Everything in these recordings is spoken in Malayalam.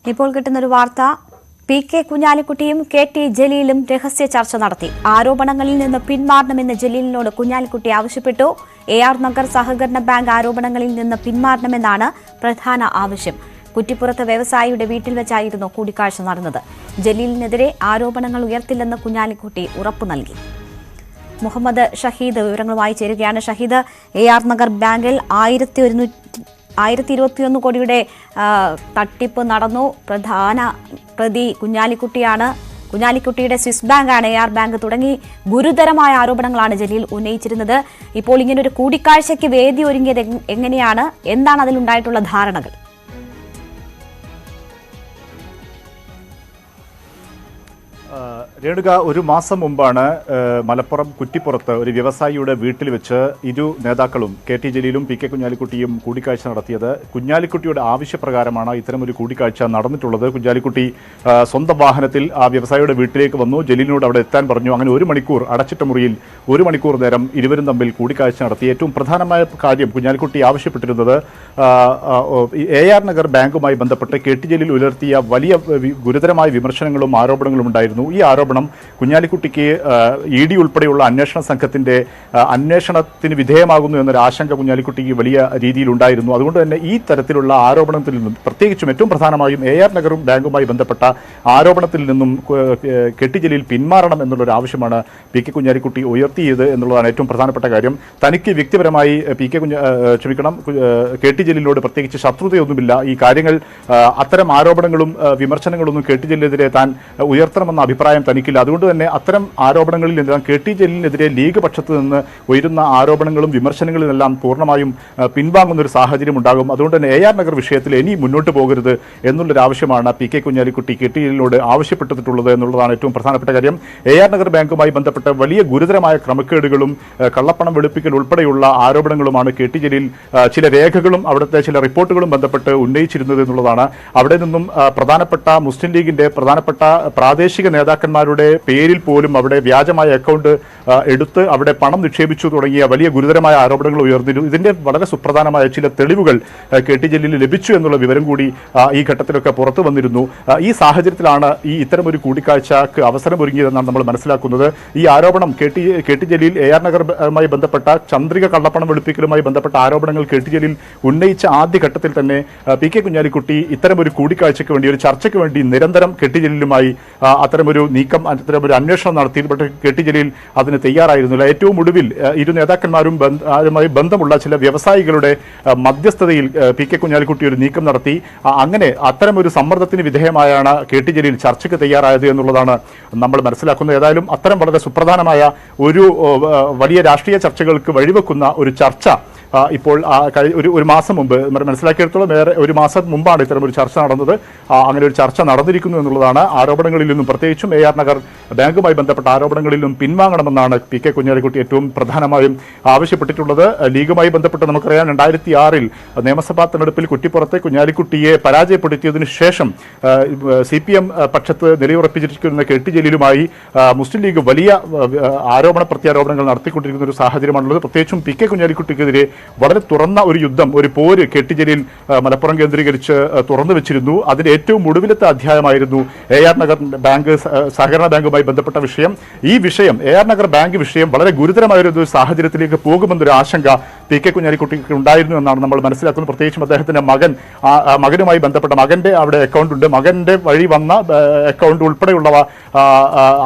ഇപ്പോൾ കിട്ടുന്നൊരു വാർത്ത പി കെ കുഞ്ഞാലിക്കുട്ടിയും കെ ടി ജലീലും രഹസ്യ ചർച്ച നടത്തി. ആരോപണങ്ങളിൽ നിന്ന് പിന്മാറണമെന്ന് ജലീലിനോട് കുഞ്ഞാലിക്കുട്ടി ആവശ്യപ്പെട്ടു. AR നഗർ സഹകരണ ബാങ്ക് ആരോപണങ്ങളിൽ നിന്ന് പിന്മാറണമെന്നാണ് പ്രധാന ആവശ്യം. കുറ്റിപ്പുറത്ത് വ്യവസായിയുടെ വീട്ടിൽ വെച്ചായിരുന്നു കൂടിക്കാഴ്ച നടന്നത്. ജലീലിനെതിരെ ആരോപണങ്ങൾ ഉയർത്തില്ലെന്ന് കുഞ്ഞാലിക്കുട്ടി ഉറപ്പു നൽകി. മുഹമ്മദ് ഷഹീദ് വിവരങ്ങളുമായി ചേരുകയാണ്. ഷഹീദ്, AR നഗർ ബാങ്കിൽ 1,121 കോടിയുടെ തട്ടിപ്പ് നടന്നു. പ്രധാന പ്രതി കുഞ്ഞാലിക്കുട്ടിയാണ്. കുഞ്ഞാലിക്കുട്ടിയുടെ സ്വിസ് ബാങ്കാണ് AR ബാങ്ക് തുടങ്ങി ഗുരുതരമായ ആരോപണങ്ങളാണ് ജലീൽ ഉന്നയിച്ചിരുന്നത്. ഇപ്പോൾ ഇങ്ങനൊരു കൂടിക്കാഴ്ചയ്ക്ക് വേദി ഒരുങ്ങിയത് എങ്ങനെയാണ്? എന്താണ് അതിലുണ്ടായിട്ടുള്ള ധാരണകൾ? രേണുക, ഒരു മാസം മുമ്പാണ് മലപ്പുറം കുറ്റിപ്പുറത്ത് ഒരു വ്യവസായിയുടെ വീട്ടിൽ വെച്ച് ഇരു നേതാക്കളും കെ ടി ജലീലും പി കെ കുഞ്ഞാലിക്കുട്ടിയും കൂടിക്കാഴ്ച നടത്തിയത്. കുഞ്ഞാലിക്കുട്ടിയുടെ ആവശ്യപ്രകാരമാണ് ഇത്തരമൊരു കൂടിക്കാഴ്ച നടന്നിട്ടുള്ളത്. കുഞ്ഞാലിക്കുട്ടി സ്വന്തം വാഹനത്തിൽ ആ വ്യവസായിയുടെ വീട്ടിലേക്ക് വന്നു. ജലീലിനോട് അവിടെ എത്താൻ പറഞ്ഞു. അങ്ങനെ 1 മണിക്കൂർ അടച്ചിട്ട മുറിയിൽ 1 മണിക്കൂർ നേരം ഇരുവരും തമ്മിൽ കൂടിക്കാഴ്ച നടത്തി. ഏറ്റവും പ്രധാനമായ കാര്യം കുഞ്ഞാലിക്കുട്ടി ആവശ്യപ്പെട്ടിരുന്നത് AR നഗർ ബാങ്കുമായി ബന്ധപ്പെട്ട് കെ ടി ജലീൽ ഉയർത്തിയ വലിയ ഗുരുതരമായ വിമർശനങ്ങളും ആരോപണങ്ങളും ഉണ്ടായിരുന്നു. ഈ ആരോപണം കുഞ്ഞാലിക്കുട്ടിക്ക് ED ഉൾപ്പെടെയുള്ള അന്വേഷണ സംഘത്തിന്റെ അന്വേഷണത്തിന് വിധേയമാകുന്നു എന്നൊരു ആശങ്ക കുഞ്ഞാലിക്കുട്ടിക്ക് വലിയ രീതിയിലുണ്ടായിരുന്നു. അതുകൊണ്ട് തന്നെ ഈ തരത്തിലുള്ള ആരോപണത്തിൽ നിന്നും, പ്രത്യേകിച്ചും ഏറ്റവും പ്രധാനമായും AR നഗറും ബാങ്കുമായി ബന്ധപ്പെട്ട ആരോപണത്തിൽ നിന്നും കെ ടി ജലീൽ പിന്മാറണം എന്നുള്ളൊരു ആവശ്യമാണ് പി കെ കുഞ്ഞാലിക്കുട്ടി ഉയർത്തിയത് എന്നുള്ളതാണ് ഏറ്റവും പ്രധാനപ്പെട്ട കാര്യം. തനിക്ക് വ്യക്തിപരമായി കെ ടി ജലീലിനോട് പ്രത്യേകിച്ച് ശത്രുതയൊന്നുമില്ല. ഈ കാര്യങ്ങൾ അത്തരം ആരോപണങ്ങളും വിമർശനങ്ങളൊന്നും കെ ടി ജലീലിനെതിരെ താൻ ഉയർത്തണമെന്ന അഭിപ്രായം തനിക്കില്ല. അതുകൊണ്ട് തന്നെ അത്തരം ആരോപണങ്ങളിൽ നിന്നെല്ലാം കെ ടി ജലീലിനെതിരെ ലീഗ് പക്ഷത്ത് നിന്ന് ഉയരുന്ന ആരോപണങ്ങളും വിമർശനങ്ങളിലെല്ലാം പൂർണ്ണമായും പിൻവാങ്ങുന്ന ഒരു സാഹചര്യം ഉണ്ടാകും. അതുകൊണ്ട് തന്നെ AR നഗർ വിഷയത്തിൽ ഇനി മുന്നോട്ട് പോകരുത് എന്നുള്ളൊരു ആവശ്യമാണ് P K Kunhalikutty K T ജലീലിനോട് ആവശ്യപ്പെട്ടിട്ടുള്ളത് എന്നുള്ളതാണ് ഏറ്റവും പ്രധാനപ്പെട്ട കാര്യം. AR നഗർ ബാങ്കുമായി ബന്ധപ്പെട്ട വലിയ ഗുരുതരമായ ക്രമക്കേടുകളും കള്ളപ്പണം വെളുപ്പിക്കൽ ഉൾപ്പെടെയുള്ള ആരോപണങ്ങളുമാണ് കെ ടി ജലീൽ ചില രേഖകളും അവിടുത്തെ ചില റിപ്പോർട്ടുകളും ബന്ധപ്പെട്ട് ഉന്നയിച്ചിരുന്നത് എന്നുള്ളതാണ്. അവിടെ നിന്നും പ്രധാനപ്പെട്ട മുസ്ലിം ലീഗിന്റെ പ്രധാനപ്പെട്ട പ്രാദേശിക നേതാക്കന്മാരുടെ പേരിൽ പോലും അവിടെ വ്യാജമായ അക്കൗണ്ട് എടുത്ത് അവിടെ പണം നിക്ഷേപിച്ചു തുടങ്ങിയ വലിയ ഗുരുതരമായ ആരോപണങ്ങൾ ഉയർന്നിരുന്നു. ഇതിന്റെ വളരെ സുപ്രധാനമായ ചില തെളിവുകൾ കെ ടി ജലീലിന് ലഭിച്ചു എന്നുള്ള വിവരം കൂടി ഈ ഘട്ടത്തിലൊക്കെ പുറത്തു വന്നിരുന്നു. ഈ സാഹചര്യത്തിലാണ് ഇത്തരമൊരു കൂടിക്കാഴ്ചക്ക് അവസരമൊരുങ്ങിയതെന്നാണ് നമ്മൾ മനസ്സിലാക്കുന്നത്. ഈ ആരോപണം കെ ടി ജലീൽ AR നഗറുമായി ബന്ധപ്പെട്ട ചന്ദ്രിക കള്ളപ്പണം വെളുപ്പിക്കലുമായി ബന്ധപ്പെട്ട ആരോപണങ്ങൾ കെ ടി ജലീൽ ഉന്നയിച്ച ആദ്യ ഘട്ടത്തിൽ തന്നെ പി കെ കുഞ്ഞാലിക്കുട്ടി ഇത്തരമൊരു കൂടിക്കാഴ്ചയ്ക്ക് വേണ്ടി, ഒരു ചർച്ചയ്ക്ക് വേണ്ടി നിരന്തരം കെ ടി ജലീലുമായി അത്തരമൊരു അത്തരമൊരു അന്വേഷണം നടത്തിയിട്ട് കെ ടി ജലീൽ അതിന് തയ്യാറായിരുന്നില്ല. ഏറ്റവും ഒടുവിൽ ഇരു നേതാക്കന്മാരും ബന്ധമുള്ള ചില വ്യവസായികളുടെ മധ്യസ്ഥതയിൽ പി കെ കുഞ്ഞാലിക്കുട്ടി ഒരു നീക്കം നടത്തി. അങ്ങനെ അത്തരമൊരു സമ്മർദ്ദത്തിന് വിധേയമായാണ് കെ ടി ജലീൽ ചർച്ചയ്ക്ക് തയ്യാറായത് എന്നുള്ളതാണ് നമ്മൾ മനസ്സിലാക്കുന്നത്. ഏതായാലും അത്തരം വളരെ സുപ്രധാനമായ ഒരു വലിയ രാഷ്ട്രീയ ചർച്ചകൾക്ക് വഴിവെക്കുന്ന ഒരു ചർച്ച ഇപ്പോൾ ഒരു മാസം മുമ്പ് മനസ്സിലാക്കിയെടുത്തോളം ഒരു മാസം മുമ്പാണ് ഇത്തരം ഒരു ചർച്ച നടന്നത്. അങ്ങനെ ഒരു ചർച്ച നടന്നിരിക്കുന്നു എന്നുള്ളതാണ്. ആരോപണങ്ങളിൽ നിന്നും, പ്രത്യേകിച്ചും AR നഗർ ബാങ്കുമായി ബന്ധപ്പെട്ട ആരോപണങ്ങളിൽ നിന്നും പിൻവാങ്ങണമെന്നാണ് പി കെ കുഞ്ഞാലിക്കുട്ടി ഏറ്റവും പ്രധാനമായും ആവശ്യപ്പെട്ടിട്ടുള്ളത്. ലീഗുമായി ബന്ധപ്പെട്ട് നമുക്കറിയാം, 2006 നിയമസഭാ തെരഞ്ഞെടുപ്പിൽ കുറ്റിപ്പുറത്തെ കുഞ്ഞാലിക്കുട്ടിയെ പരാജയപ്പെടുത്തിയതിനു ശേഷം CPM പക്ഷത്ത് നിലയുറപ്പിച്ചിരിക്കുന്ന കെ ടി ജലീലുമായി മുസ്ലിം ലീഗ് വലിയ ആരോപണ പ്രത്യാരോപണങ്ങൾ നടത്തിക്കൊണ്ടിരിക്കുന്ന ഒരു സാഹചര്യമാണുള്ളത്. പ്രത്യേകിച്ചും പി കെ കുഞ്ഞാലിക്കുട്ടിക്കെതിരെ വളരെ തുറന്ന ഒരു യുദ്ധം, ഒരു പോര് കെ ടി ജലീൽ മലപ്പുറം കേന്ദ്രീകരിച്ച് തുറന്നു വെച്ചിരുന്നു. അതിന്റെ ഏറ്റവും ഒടുവിലത്തെ അധ്യായമായിരുന്നു AR നഗർ ബാങ്ക് സഹകരണ ബാങ്കുമായി ബന്ധപ്പെട്ട വിഷയം. ഈ വിഷയം, AR നഗർ ബാങ്ക് വിഷയം വളരെ ഗുരുതരമായൊരു സാഹചര്യത്തിലേക്ക് പോകുമെന്നൊരു ആശങ്ക പി കെ കുഞ്ഞാലിക്കുട്ടിക്ക് ഉണ്ടായിരുന്നു എന്നാണ് നമ്മൾ മനസ്സിലാക്കുന്നത്. പ്രത്യേകിച്ചും അദ്ദേഹത്തിന്റെ മകനുമായി ബന്ധപ്പെട്ട മകന്റെ അവിടെ അക്കൗണ്ട് ഉണ്ട്. മകന്റെ വഴി വന്ന അക്കൗണ്ട് ഉൾപ്പെടെയുള്ളവ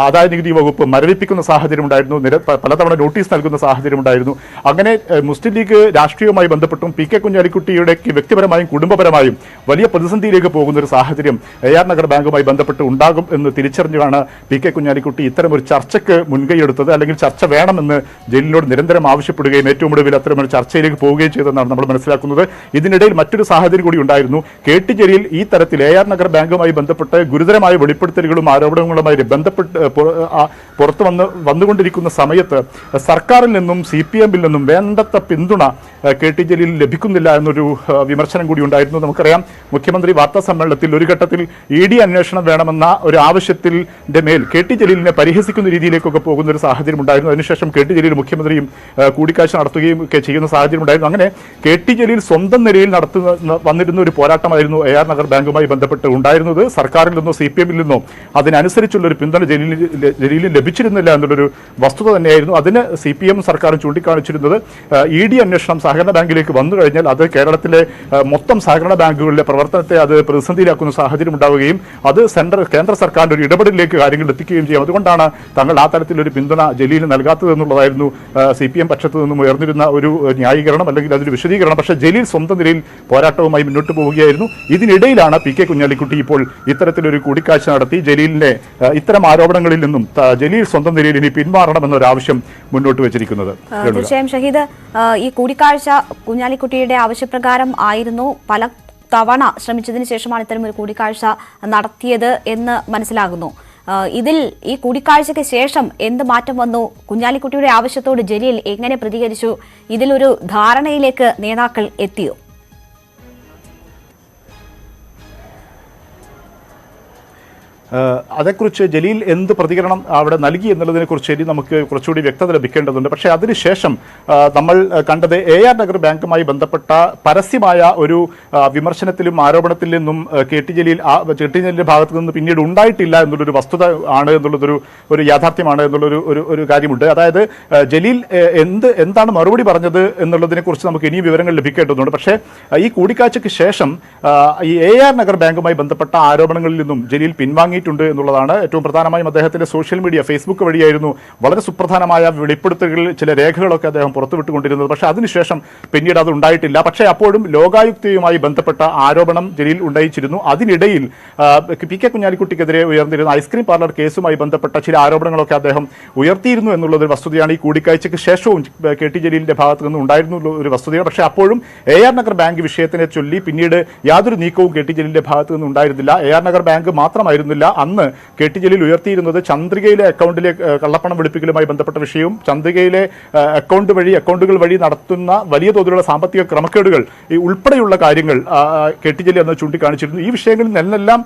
ആദായ നികുതി വകുപ്പ് മരവിപ്പിക്കുന്ന സാഹചര്യം ഉണ്ടായിരുന്നു. പലതവണ നോട്ടീസ് നൽകുന്ന സാഹചര്യം ഉണ്ടായിരുന്നു. അങ്ങനെ മുസ്ലിം ലീഗ് രാഷ്ട്രീയവുമായി ബന്ധപ്പെട്ടും പി കെ കുഞ്ഞാലിക്കുട്ടിയുടെ വ്യക്തിപരമായും കുടുംബപരമായും വലിയ പ്രതിസന്ധിയിലേക്ക് പോകുന്ന ഒരു സാഹചര്യം AR നഗർ ബാങ്കുമായി ബന്ധപ്പെട്ട് ഉണ്ടാകും എന്ന് തിരിച്ചറിഞ്ഞാണ് പി കെ കുഞ്ഞാലിക്കുട്ടി ഇത്തരം ഒരു ചർച്ചയ്ക്ക് മുൻകൈയെടുത്തത്. അല്ലെങ്കിൽ ചർച്ച വേണമെന്ന് ജലീലിനോട് നിരന്തരം ആവശ്യപ്പെടുകയും ഏറ്റവും ഒടുവിൽ അത്തരമൊരു ചർച്ചയിലേക്ക് പോവുകയും ചെയ്തെന്നാണ് നമ്മൾ മനസ്സിലാക്കുന്നത്. ഇതിനിടയിൽ മറ്റൊരു സാഹചര്യം കൂടി ഉണ്ടായിരുന്നു. കെ ടി ജലീൽ ഈ തരത്തിൽ AR നഗർ ബാങ്കുമായി ബന്ധപ്പെട്ട് ഗുരുതരമായ വെളിപ്പെടുത്തലുകളും ആരോപണങ്ങളുമായി ബന്ധപ്പെട്ട് പുറത്തു വന്നുകൊണ്ടിരിക്കുന്ന സമയത്ത് സർക്കാരിൽ നിന്നും CPM-ൽ നിന്നും വേണ്ടത്ര പിന്തുണ KT ജലീൽ ലഭിക്കുന്നില്ല എന്നൊരു വിമർശനം കൂടി ഉണ്ടായിരുന്നു. നമുക്കറിയാം, മുഖ്യമന്ത്രി വാർത്താ സമ്മേളനത്തിൽ ഒരു ഘട്ടത്തിൽ ED അന്വേഷണം വേണമെന്ന ഒരു ആവശ്യത്തിന്റെ മേൽ KT ജലീലിനെ പരിഹസിക്കുന്ന രീതിയിലേക്കൊക്കെ പോകുന്ന ഒരു സാഹചര്യം ഉണ്ടായിരുന്നു. അതിനുശേഷം KT ജലീൽ മുഖ്യമന്ത്രിയും കൂടിക്കാഴ്ച നടത്തുകയും ഒക്കെ ചെയ്യുന്ന സാഹചര്യം ഉണ്ടായിരുന്നു. അങ്ങനെ KT ജലീൽ സ്വന്തം നിലയിൽ വന്നിരുന്ന ഒരു പോരാട്ടമായിരുന്നു AR നഗർ ബാങ്കുമായി ബന്ധപ്പെട്ട് ഉണ്ടായിരുന്നത്. സർക്കാരിൽ നിന്നോ CPM-ൽ നിന്നോ അതിനനുസരിച്ചുള്ള ഒരു പിന്തുണ ജലീലിന് ലഭിച്ചിരുന്നില്ല എന്നുള്ളൊരു വസ്തുത തന്നെയായിരുന്നു. അതിന് CPM സർക്കാരും ചൂണ്ടിക്കാണിച്ചിരുന്നത് ED അന്വേഷണം സഹകരണ ബാങ്കിലേക്ക് വന്നു കഴിഞ്ഞാൽ അത് കേരളത്തിലെ മൊത്തം സഹകരണ ബാങ്കുകളിലെ പ്രവർത്തനത്തെ അത് പ്രതിസന്ധിയിലാക്കുന്ന സാഹചര്യം ഉണ്ടാവുകയും അത് കേന്ദ്ര സർക്കാരിന്റെ ഒരു ഇടപെടലിലേക്ക് കാര്യങ്ങൾ എത്തിക്കുകയും ചെയ്യും. അതുകൊണ്ടാണ് തങ്ങൾ ആ തരത്തിലൊരു പിന്തുണ ജലീലിന് നൽകാത്തത് എന്നുള്ളതായിരുന്നു CPM പക്ഷത്തു നിന്നും ഉയർന്നിരുന്ന ഒരു ന്യായീകരണം അല്ലെങ്കിൽ അതൊരു വിശദീകരണം. പക്ഷേ ജലീൽ സ്വന്തം നിലയിൽ പോരാട്ടവുമായി മുന്നോട്ട് പോവുകയായിരുന്നു. ഇതിനിടയിലാണ് PK കുഞ്ഞാലിക്കുട്ടി ഇപ്പോൾ ഇത്തരത്തിലൊരു കൂടിക്കാഴ്ച നടത്തി ജലീലിനെ ഇത്തരം ആരോപണങ്ങളിൽ നിന്നും ജലീൽ സ്വന്തം നിലയിൽ ഇനി പിന്മാറണമെന്നൊരാവശ്യം മുന്നോട്ട് വെച്ചിരിക്കുന്നത്. തീർച്ചയായും ഷഹീദ്, ഈ കൂടിക്കാഴ്ച കുഞ്ഞാലിക്കുട്ടിയുടെ ആവശ്യപ്രകാരം ആയിരുന്നു. പല തവണ ശ്രമിച്ചതിന് ശേഷമാണ് ഇത്തരം ഒരു കൂടിക്കാഴ്ച നടത്തിയത് എന്ന് മനസ്സിലാകുന്നു. ഇതിൽ ഈ കൂടിക്കാഴ്ചയ്ക്ക് ശേഷം എന്ത് മാറ്റം വന്നു? കുഞ്ഞാലിക്കുട്ടിയുടെ ആവശ്യത്തോട് ജലീൽ എങ്ങനെ പ്രതികരിച്ചു? ഇതിലൊരു ധാരണയിലേക്ക് നേതാക്കൾ എത്തിയോ? അതേക്കുറിച്ച് ജലീൽ എന്ത് പ്രതികരണം അവിടെ നൽകി എന്നുള്ളതിനെക്കുറിച്ച് ഇനി നമുക്ക് കുറച്ചുകൂടി വ്യക്തത ലഭിക്കേണ്ടതുണ്ട്. പക്ഷേ അതിനുശേഷം നമ്മൾ കണ്ടത് AR നഗർ ബാങ്കുമായി ബന്ധപ്പെട്ട പരസ്യമായ ഒരു വിമർശനത്തിലും ആരോപണത്തിൽ നിന്നും KT ജലീലിന്റെ ഭാഗത്തു നിന്ന് പിന്നീട് ഉണ്ടായിട്ടില്ല എന്നുള്ളൊരു വസ്തുത ആണ് എന്നുള്ളതൊരു യാഥാർത്ഥ്യമാണ് എന്നുള്ളൊരു ഒരു കാര്യമുണ്ട്. അതായത് ജലീൽ എന്താണ് മറുപടി പറഞ്ഞത് എന്നുള്ളതിനെക്കുറിച്ച് നമുക്ക് ഇനിയും വിവരങ്ങൾ ലഭിക്കേണ്ടതുണ്ട്. പക്ഷേ ഈ കൂടിക്കാഴ്ചയ്ക്ക് ശേഷം ഈ AR നഗർ ബാങ്കുമായി ബന്ധപ്പെട്ട ആരോപണങ്ങളിൽ നിന്നും ജലീൽ പിൻവാങ്ങിയിട്ടുണ്ട് എന്നുള്ളതാണ് ഏറ്റവും പ്രധാനമായും. അദ്ദേഹത്തിന്റെ സോഷ്യൽ മീഡിയ ഫേസ്ബുക്ക് വഴിയായിരുന്നു വളരെ സുപ്രധാനമായ വെളിപ്പെടുത്തലുകൾ, ചില രേഖകളൊക്കെ അദ്ദേഹം പുറത്തുവിട്ടുകൊണ്ടിരുന്നത്. പക്ഷേ അതിനുശേഷം പിന്നീട് അത് ഉണ്ടായിട്ടില്ല. പക്ഷേ അപ്പോഴും ലോകായുക്തയുമായി ബന്ധപ്പെട്ട ആരോപണം ജലീൽ ഉന്നയിച്ചിരുന്നു. അതിനിടയിൽ PK കുഞ്ഞാലിക്കുട്ടിക്കെതിരെ ഉയർന്നിരുന്ന ഐസ്ക്രീം പാർലർ കേസുമായി ബന്ധപ്പെട്ട ചില ആരോപണങ്ങളൊക്കെ അദ്ദേഹം ഉയർത്തിയിരുന്നു എന്നുള്ളൊരു വസ്തുതയാണ് ഈ കൂടിക്കാഴ്ചയ്ക്ക് ശേഷവും KT ജലീലിന്റെ ഭാഗത്തു നിന്ന് ഉണ്ടായിരുന്നു ഒരു വസ്തുതയാണ്. പക്ഷേ അപ്പോഴും AR നഗർ ബാങ്ക് വിഷയത്തിനെ ചൊല്ലി പിന്നീട് യാതൊരു നീക്കവും KT ജലീലിന്റെ ഭാഗത്തു നിന്ന് ഉണ്ടായിരുന്നില്ല. AR നഗർ ബാങ്ക് മാത്രമായിരുന്നില്ല അന്ന് KT ജലീൽ ഉയർത്തിയിരുന്നത് ചന്ദ്രികയിലെ അക്കൗണ്ടിലെ കള്ളപ്പണം വെളുപ്പിക്കലുമായി ബന്ധപ്പെട്ട വിഷയവും ചന്ദ്രികയിലെ അക്കൗണ്ടുകൾ വഴി നടത്തുന്ന വലിയ തോതിലുള്ള സാമ്പത്തിക ക്രമക്കേടുകൾ ഉൾപ്പെടെയുള്ള കാര്യങ്ങൾ KT ജലീൽ അന്ന് ചൂണ്ടിക്കാണിച്ചിരുന്നു. ഈ വിഷയങ്ങളിൽ നിന്നെല്ലാം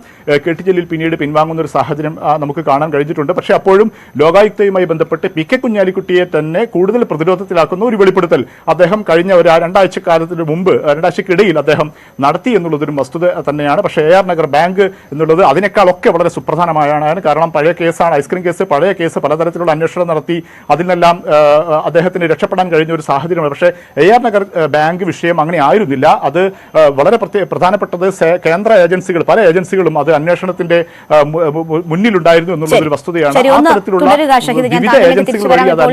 KT ജലീൽ പിന്നീട് പിൻവാങ്ങുന്ന ഒരു സാഹചര്യം നമുക്ക് കാണാൻ കഴിഞ്ഞിട്ടുണ്ട്. പക്ഷേ അപ്പോഴും ലോകായുക്തയുമായി ബന്ധപ്പെട്ട് PK കുഞ്ഞാലിക്കുട്ടിയെ തന്നെ കൂടുതൽ പ്രതിരോധത്തിലാക്കുന്ന ഒരു വെളിപ്പെടുത്തൽ അദ്ദേഹം കഴിഞ്ഞ ഒരു രണ്ടാഴ്ചക്കാലത്തിന് മുമ്പ്, രണ്ടാഴ്ചക്കിടയിൽ അദ്ദേഹം നടത്തി എന്നുള്ളതൊരു വസ്തുത തന്നെയാണ്. പക്ഷേ AR നഗർ ബാങ്ക് എന്നുള്ളത് അതിനേക്കാളൊക്കെ വളരെ സുപ്രധാനമായാണ്. കാരണം പഴയ കേസാണ്, ഐസ്ക്രീം കേസ്, പഴയ കേസ്, പലതരത്തിലുള്ള അന്വേഷണം നടത്തി അതിൽ നിന്നെല്ലാം അദ്ദേഹത്തിന് രക്ഷപ്പെടാൻ കഴിഞ്ഞ ഒരു സാഹചര്യമാണ്. പക്ഷേ AR നഗർ ബാങ്ക് വിഷയം അങ്ങനെ ആയിരുന്നില്ല. അത് വളരെ പ്രധാനപ്പെട്ടത് കേന്ദ്ര ഏജൻസികൾ, പല ഏജൻസികളും അത് അന്വേഷണത്തിന്റെ മുന്നിലുണ്ടായിരുന്നു എന്നുള്ള ഒരു വസ്തുതയാണ്. ആ തരത്തിലുള്ള വിവിധ ഏജൻസികൾ വഴി അത്